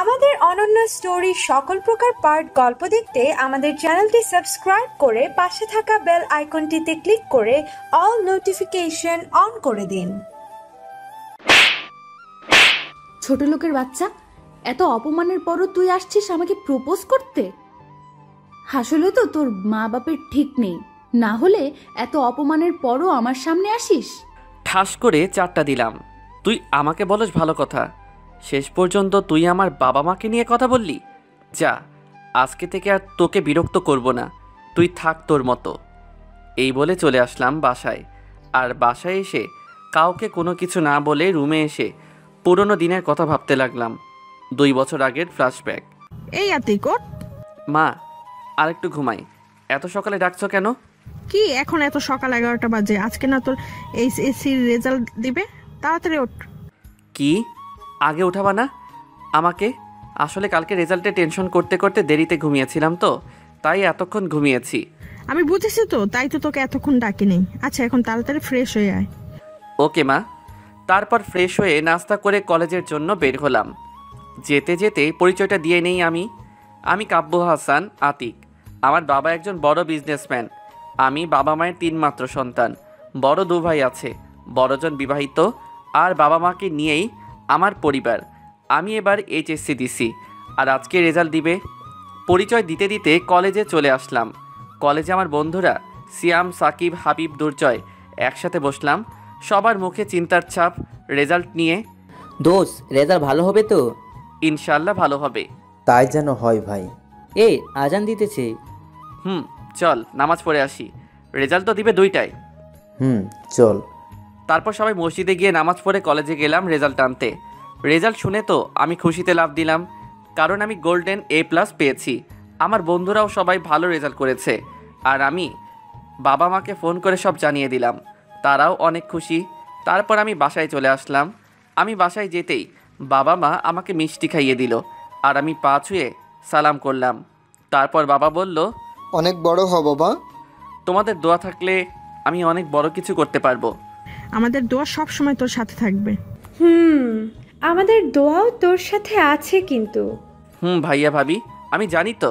আমাদের অনন্য স্টোরি সকল প্রকার পার্ট গল্প দেখতে আমাদের চ্যানেলটি সাবস্ক্রাইব করে পাশে থাকা বেল আইকনটিতে ক্লিক করে অল নোটিফিকেশন অন করে দিন। ছোট লোকের বাচ্চা, এত অপমানের পরও তুই আসছিস আমাকে প্রপোজ করতে? আসলে তো তোর মা বাপের ঠিক নেই, না হলে এত অপমানের পরও আমার সামনে আসিস। ঠাস করে 4টা দিলাম। তুই আমাকে বলস ভালো কথা, শেষ পর্যন্ত তুই আমার বাবা মাকে নিয়ে কথা বললি। যা, আজকে থেকে আর তোকে বিরক্ত করব না, তুই থাক তোর মতো। এই বলে চলে আসলাম বাসায়। আর বাসায় এসে কাউকে কোনো কিছু না বলে রুমে এসে পুরনো দিনের কথা ভাবতে লাগলাম। 2 বছর আগের ফ্ল্যাশব্যাক। এই আতিক, মা, আরেকটু ঘুমাই। এত সকালে ডাকছো কেন? কি এখন এত সকাল 11টা বাজে? আজকে না তোর এইচএসসির রেজাল্ট দিবে, তাড়াতাড়ি ওঠ। কি আগে উঠাবা না আমাকে? আসলে কালকে রেজাল্টে টেনশন করতে করতে দেরিতে ঘুমিয়েছিলাম, তো তাই এতক্ষণ ঘুমিয়েছি। আমি বুঝেছি তো, তাই তো তোকে এতক্ষণ ডাকিনি। আচ্ছা, এখন তাড়াতাড়ি ফ্রেশ হয়ে আয়। ওকে মা। তারপর ফ্রেশ হয়ে নাস্তা করে কলেজের জন্য বের হলাম। যেতে যেতে পরিচয়টা দিয়ে নেই। আমি কাব্য হাসান আতিক। আমার বাবা একজন বড় বিজনেসম্যান। আমি বাবা মায়ের 3 মাত্র সন্তান। বড় 2 ভাই আছে, বড়জন বিবাহিত, আর বাবা মাকে নিয়েই আমার পরিবার। আমি এবার এইচএসসি দিছি, আর আজকে রেজাল্ট দিবে। পরিচয় দিতে দিতে কলেজে চলে আসলাম। কলেজে আমার বন্ধুরা সিয়াম, সাকিব, হাবিব, দুর্জয় একসাথে বসলাম। সবার মুখে চিন্তার ছাপ রেজাল্ট নিয়ে। দোস্ত, রেজাল্ট ভালো হবে তো? ইনশাল্লাহ ভালো হবে। তাই যেন হয় ভাই। এই আজান দিতেছে। চল নামাজ পড়ে আসি, রেজাল্ট তো দিবে 2টায়। চল। তারপর সবাই মসজিদে গিয়ে নামাজ পড়ে কলেজে গেলাম রেজাল্ট আনতে। রেজাল্ট শুনে তো আমি খুশিতে লাফ দিলাম, কারণ আমি গোল্ডেন A+ পেয়েছি। আমার বন্ধুরাও সবাই ভালো রেজাল্ট করেছে, আর আমি বাবা মাকে ফোন করে সব জানিয়ে দিলাম। তারাও অনেক খুশি। তারপর আমি বাসায় চলে আসলাম। আমি বাসায় যেতেই বাবা মা আমাকে মিষ্টি খাইয়ে দিল, আর আমি পা ছুঁয়ে সালাম করলাম। তারপর বাবা বলল, অনেক বড় হ বাবা, তোমাদের দোয়া থাকলে আমি অনেক বড় কিছু করতে পারবো। আমাদের দোয়া সব সময় তোর সাথে থাকবে। আমাদের দোয়াও তোর সাথে আছে কিন্তু। ভাইয়া ভাবি, আমি জানি তো।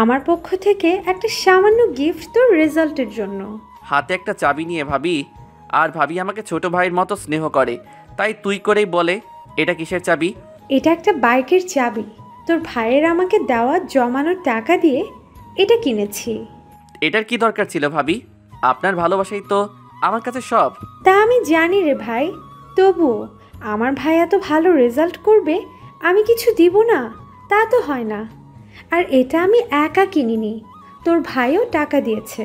আমার পক্ষ থেকে একটা সামান্য গিফট তোর রেজাল্টের জন্য। হাতে একটা চাবি নিয়ে ভাবি, আর ভাবি আমাকে ছোট ভাইয়ের মতো স্নেহ করে, তাই তুই করেই বলে, এটা কিসের চাবি? এটা একটা বাইকের চাবি। তোর ভাইয়ের আমাকে দেওয়া জমানোর টাকা দিয়ে এটা কিনেছি। এটার কি দরকার ছিল ভাবি? আপনার ভালোবাসাই তো আমার কাছে সব। তা আমি জানি রে ভাই, তবু আমার ভাই এত ভালো রেজাল্ট করবে আমি কিছু দিব না, তা তো হয় না। আর এটা আমি একা কিনিনি, তোর ভাইও টাকা দিয়েছে।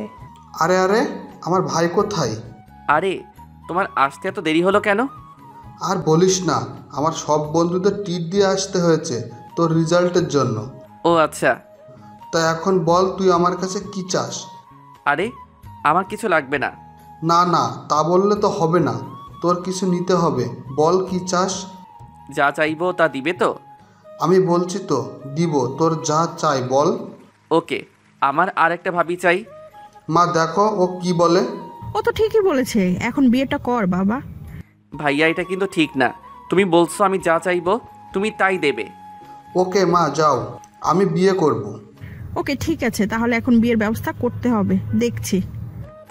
আরে আরে, আমার ভাই কোথায়? আরে, তোমার আসতে এত দেরি হলো কেন? আর বলিস না, আমার সব বন্ধুদের টিট দিয়ে আসতে হয়েছে তোর রেজাল্টের জন্য। ও আচ্ছা। তা এখন বল, তুই আমার কাছে কি চাস? আরে, আমার কিছু লাগবে না। না না, তা বললে তো হবে না, তোর কিছু নিতে হবে। বল কি চাস? যা চাইবো তা দিবে তো? আমি বলছি তো দিব, তোর যা চাই বল। ওকে, আমার আর একটা ভাবি চাই। মা দেখো ও কি বলে। ও তো ঠিকই বলেছে, এখন বিয়েটা কর বাবা। ভাইয়া, এটা কিন্তু ঠিক না। তুমি বলছো আমি যা চাইবো তুমি তাই দেবে। ওকে মা, যাও, আমি বিয়ে করব। ওকে ঠিক আছে, তাহলে এখন বিয়ের ব্যবস্থা করতে হবে, দেখছি।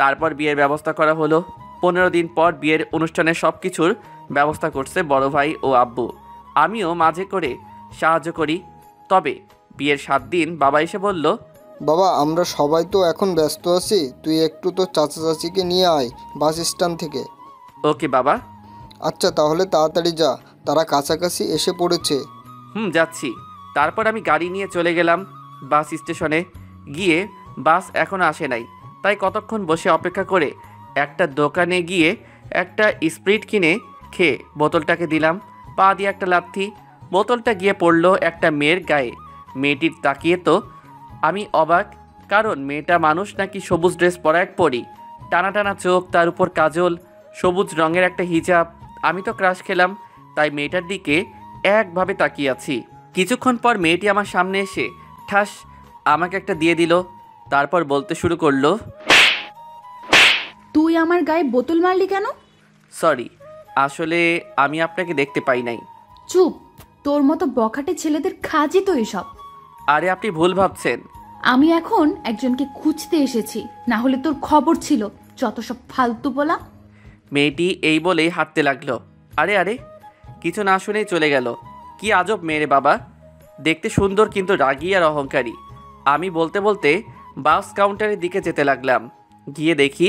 তারপর বিয়ের ব্যবস্থা করা হলো। 15 দিন পর বিয়ের অনুষ্ঠানের সব কিছুর ব্যবস্থা করছে বড় ভাই ও আব্বু। আমিও মাঝে করে সাহায্য করি। তবে বিয়ের 7 দিন বাবা এসে বলল, বাবা, আমরা সবাই তো এখন ব্যস্ত আছি, তুই একটু তো চাচা চাচিকে নিয়ে আয় বাস স্ট্যান্ড থেকে। ওকে বাবা। আচ্ছা, তাহলে তাড়াতাড়ি যা, তারা কাছাকাছি এসে পড়েছে। যাচ্ছি। তারপর আমি গাড়ি নিয়ে চলে গেলাম বাস স্টেশনে। গিয়ে বাস এখনও আসে নাই, তাই কতক্ষণ বসে অপেক্ষা করে একটা দোকানে গিয়ে একটা স্প্রিট কিনে খেয়ে বোতলটাকে দিলাম। পা দিয়ে একটা লাথি, বোতলটা গিয়ে পড়লো একটা মেয়ের গায়ে। মেয়েটির তাকিয়ে তো আমি অবাক, কারণ মেয়েটা মানুষ নাকি সবুজ ড্রেস পরা এক পরি, টানা টানা চোখ, তার উপর কাজল, সবুজ রঙের একটা হিজাব। আমি তো ক্রাশ খেলাম, তাই মেয়েটার দিকে একভাবে তাকিয়ে আছি। কিছুক্ষণ পর মেয়েটি আমার সামনে এসে ঠাস আমাকে একটা দিয়ে দিল। তারপর বলতে শুরু করলো, তুই আমার গায়ে বোতল মারলি কেন? সরি, আসলে আমি আপনাকে দেখতে পাই নাই। চুপ, তোর মতো বখাটে ছেলেদের কাজই তো এসব। আরে আপনি ভুল ভাবছেন। আমি এখন একজনকে খুঁজতে এসেছি, না হলে তোর খবর ছিল। যত সব ফালতু বলা। মেয়েটি এই বলেই হাঁটতে লাগলো। আরে আরে, কিছু না শুনেই চলে গেল। কি আজব মেয়ে বাবা, দেখতে সুন্দর কিন্তু রাগী আর অহংকারী। আমি বলতে বলতে বাস কাউন্টারের দিকে যেতে লাগলাম। গিয়ে দেখি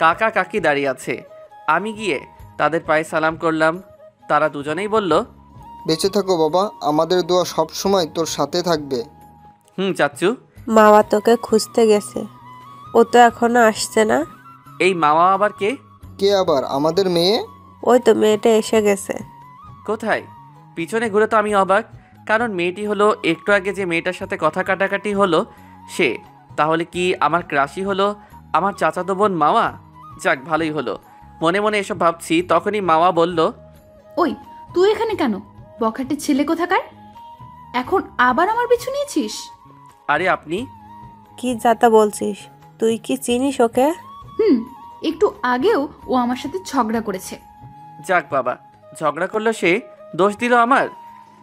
কাকা কাকি দাঁড়িয়ে আছে। আমি গিয়ে তাদের পায়ে সালাম করলাম। তারা দুজনেই বলল, বেঁচে থাকো বাবা, আমাদের দোয়া সব সময় তোর সাথে থাকবে। চাচ্চু। মামা তোকে খুঁজতে গেছে, ও তো এখনো আসছে না। এই মামা আবার কে? কে আবার? আমাদের মেয়ে। ওই তো মেয়েটা এসে গেছে। কোথায়? পিছনে ঘুরে তো আমি অবাক, কারণ মেয়েটি হলো একটু আগে যে মেয়েটার সাথে কথা কাটাকাটি হলো সে। তাহলে কি আমার ক্রাশই হলো আমার চাচাতো বোন মামা? যাক, ভালোই হলো। মনে মনে এসব ভাবছি, তখনই মামা বলল, ওই তুই এখানে কেন? বখাটে ছেলে কোথাকার, এখন আবার আমার পিছু নিয়েছিস? আরে আপনি? কি যাতা বলছিস? তুই কি চিনিস ওকে? একটু আগেও ও আমার সাথে ঝগড়া করেছে। যাক বাবা, ঝগড়া করলো সে, দোষ দিল আমার?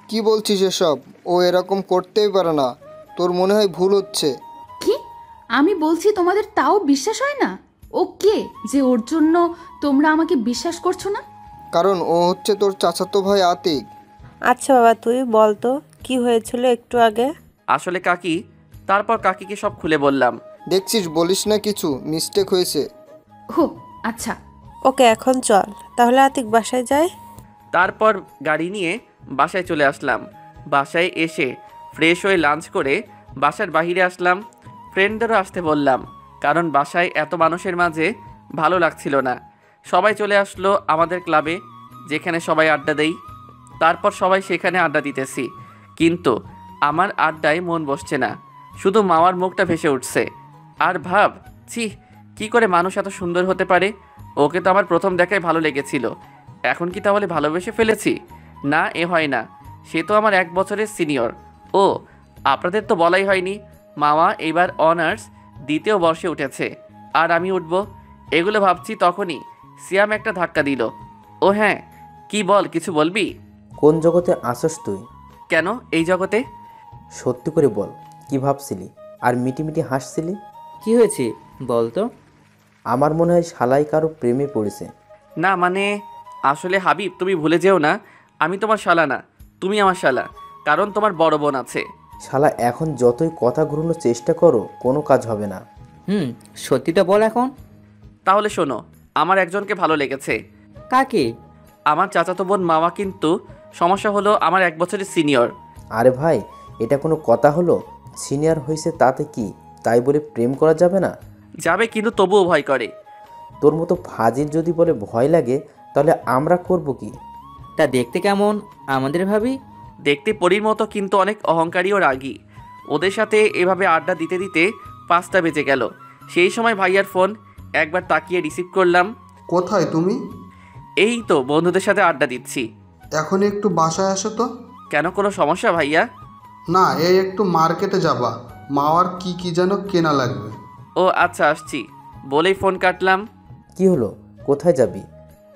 কি বলছিস এসব? ও এরকম করতেই পারে না, তোর মনে হয় ভুল হচ্ছে। কি? আমি বলছি তোমাদের তাও বিশ্বাস হয় না? ও কে যে ওর জন্য তোমরা আমাকে বিশ্বাস করছো না? কারণ ও হচ্ছে তোর চাচাতো ভাই আতিক। আচ্ছা বাবা, তুই বল তো কি হয়েছিল একটু আগে? আসলে কাকি, তারপর কাকিকে সব খুলে বললাম। দেখছিস, বলিস না কিছু, মিস্টেক হয়েছে। হো আচ্ছা। ওকে এখন চল তাহলে আতিক বাসায় যায়। তারপর গাড়ি নিয়ে বাসায় চলে আসলাম। বাসায় এসে ফ্রেশ হয়ে লাঞ্চ করে বাসার বাইরে আসলাম। ফ্রেন্ডদেরও আসতে বললাম, কারণ বাসায় এত মানুষের মাঝে ভালো লাগছিল না। সবাই চলে আসলো আমাদের ক্লাবে, যেখানে সবাই আড্ডা দেই। তারপর সবাই সেখানে আড্ডা দিতেছি, কিন্তু আমার আড্ডায় মন বসছে না। শুধু মামার মুখটা ভেসে উঠছে। আর ভাব, ছি, কি করে মানুষ এত সুন্দর হতে পারে? ওকে তো আমার প্রথম দেখায় ভালো লেগেছিল, এখন কি তাহলে ভালোবেসে ফেলেছি? না, এ হয় না। সে তো আমার 1 বছরের সিনিয়র। ও, আপনাদের তো বলাই হয়নি, মামা এবার অনার্স 2য় বর্ষে উঠেছে, আর আমি উঠব। এগুলো ভাবছি, তখনই সিয়াম একটা ধাক্কা দিল। ও হ্যাঁ, কি বল, কিছু বলবি? কোন জগতে আসস তুই? কেন এই জগতে? সত্যি করে বল, কি ভাবছিলি আর মিটিমিটি হাসছিলি? কি হয়েছে বল তো? আমার মনে হয় শালাই কারো প্রেমে পড়েছে। না মানে, আসলে হাবিব, তুমি ভুলে যেও না, আমি তোমার শালা না, তুমি আমার শালা, কারণ তোমার বড় বোন আছে। শালা এখন যতই কথা ঘুরানোর চেষ্টা করো কোনো কাজ হবে না। সত্যিটা বল এখন। তাহলে শোনো, আমার একজনকে ভালো লেগেছে। কাকে? আমার চাচাতো বোন মামা, কিন্তু সমস্যা হলো আমার 1 বছরের সিনিয়র। আরে ভাই, এটা কোনো কথা হলো? সিনিয়র হয়েছে তাতে কি, তাই বলে প্রেম করা যাবে না? যাবে, কিন্তু তবুও ভয় করে। তোর মতো ফাজিল যদি বলে ভয় লাগে, তাহলে আমরা করব কি? তা দেখতে কেমন আমাদের ভাবি? দেখতে পরীর মতো, কিন্তু অনেক অহংকারী ও রাগী। ওদের সাথে এভাবে আড্ডা দিতে দিতে 5টা বেজে গেল। সেই সময় ভাইয়ার ফোন, একবার তাকিয়ে রিসিভ করলাম। কোথায় তুমি? এই তো বন্ধুদের সাথে আড্ডা দিচ্ছি। এখন একটু বাসায় আসো তো। কেন, কোনো সমস্যা ভাইয়া? না, এই একটু মার্কেটে যাবা, মাওয়ার কি কি যেন কেনা লাগবে। ও আচ্ছা, আসছি বলেই ফোন কাটলাম। কি হলো, কোথায় যাবি?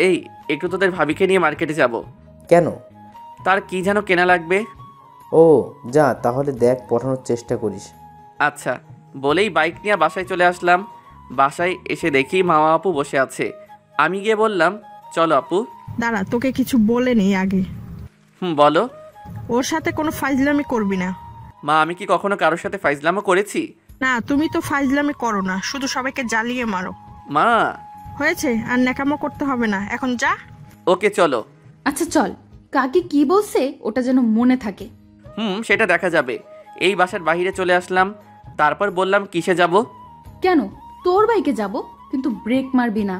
এই একটু তোদের ভাবিকে নিয়ে মার্কেটে যাব। কেন? তার কি যেন কেনা লাগবে। ও যা, তাহলে দেখ, পাঠানোর চেষ্টা করিস। আচ্ছা বলেই বাইক নিয়ে বাসায় চলে আসলাম। বাসায় এসে দেখি মামা আপু বসে আছে। আমি গিয়ে বললাম, চলো আপু। দাঁড়া, তোকে কিছু বলে নেই আগে। বলো। ওর সাথে কোনো ফাইজলামি করবি না। মা, আমি কি কখনো কারোর সাথে ফাইজলামো করেছি? না, তুমি তো ফাইজলামি করো না, শুধু সবাইকে জ্বালিয়ে মারো। মা। হয়েছে, আর ন্যাকামো করতে হবে না, এখন যা। ওকে চলো। আচ্ছা চল, কাকি কি বলছে ওটা যেন মনে থাকে। সেটা দেখা যাবে। এই বাসার বাইরে চলে আসলাম। তারপর বললাম, কিসে যাব? কেন, তোর বাইকে যাব, কিন্তু ব্রেক মারবি না।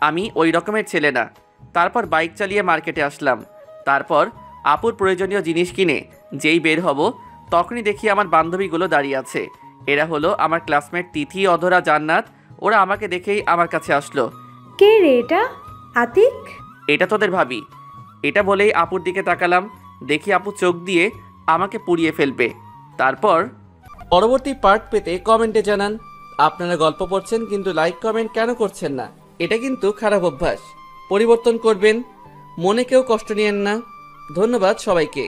আমি ওই রকমের ছেলে না। তারপর বাইক চালিয়ে মার্কেটে আসলাম। তারপর আপুর প্রয়োজনীয় জিনিস কিনে যেই বের হব, তখনই দেখি আমার বান্ধবীগুলো দাঁড়িয়ে আছে। এরা হলো আমার ক্লাসমেট তিথি, অধরা, জান্নাত। ওরা আমাকে দেখেই আমার কাছে আসলো। কে রে এটা? আতিক? এটা তোদের ভাবি। এটা বলেই আপুর দিকে তাকালাম, দেখি আপু চোখ দিয়ে আমাকে পুড়িয়ে ফেলবে। তারপর পরবর্তী পার্ট পেতে কমেন্টে জানান। আপনারা গল্প পড়ছেন কিন্তু লাইক কমেন্ট কেন করছেন না? এটা কিন্তু খারাপ অভ্যাস, পরিবর্তন করবেন। মনে কেউ কষ্ট নিয়েন না। ধন্যবাদ সবাইকে।